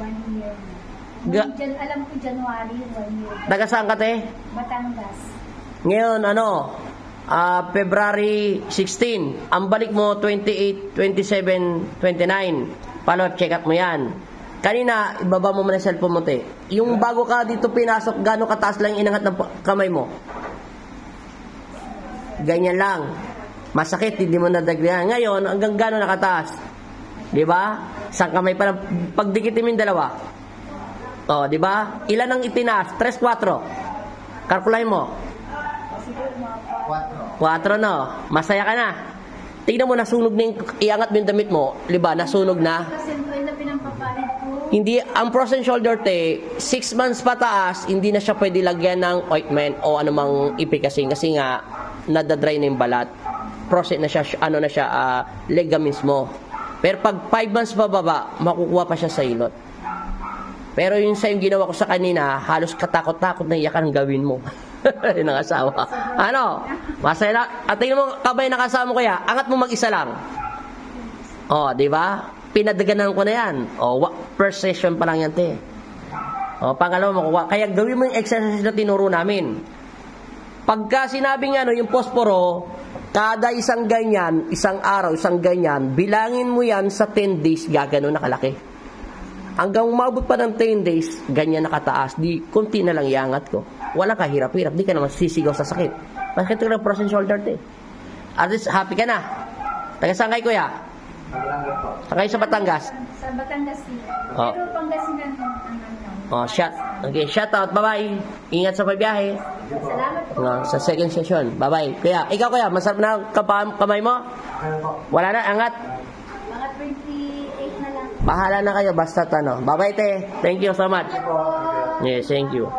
1 year Ga- na. Alam ko January, 1 year. Taga saan ka, te? Batangas. Ngayon, February 16. Ang balik mo, 28, 27, 29. Follow-up check-up mo yan. Kanina, ibaba mo muna yung cellphone mo, te. Yung bago ka dito pinasok, gano'ng kataas lang inangat ng kamay mo? Ganyan lang. Masakit, hindi mo nadagdagan. Ngayon, hanggang gano'n nakataas? Di ba? Isang kamay pa lang. Pagdikitin mo yung dalawa. O, di ba? Ilan ang itinaas? 3, 4. Kalkulahin mo. 4, no? Masaya ka na. Tingnan mo, nasunog na yung, iangat mo yung damit mo. Di ba? Nasunog na. Kasi na pinampapalit ko. Hindi, ang frozen shoulder, te, 6 months pataas, hindi na siya pwede lagyan ng ointment o anumang ipikasin kasi nga, nadadry na yung balat. Frozen na siya, ligaments mo. Pero pag 5 months pababa, makukuha pa siya sa ilot. Pero yung sa yung ginawa ko sa kanina, halos katakot-takot na iyakan ang gawin mo. Yun ang asawa. Masaya na. At tingnan mo, kabay na kasama ko kaya, angat mo mag-isa lang. O, di ba? Pinadaganan ko na yan. O, first session pa lang yan, te. O, pangalawa makuha. Kaya gawin mo yung exercise na tinuro namin. Pagka sinabing yung posporo, kada isang ganyan, isang araw, isang ganyan, bilangin mo yan sa 10 days, gagano nakalaki. Hanggang umabot pa ng 10 days, ganyan nakataas, di, konti na lang iangat ko. Wala ka hirap-hirap, di ka naman sisigaw sa sakit. Bakit ka ng frozen shoulder, te? At least, happy ka na. Taga saan kayo, kuya? Taga sa Batangas? Sa Batangas City. Oh. Pero Pangasinan Okay, shout out, bye-bye. Ingat sa pagbiyahe. Salamat po. Sa second session, bye-bye. Kuya, ikaw kuya, masarap na kamay mo? Wala na, angat. Mga 28 na lang. Bahala na kayo, basta Bye-bye, te. Thank you so much. Yes, thank you.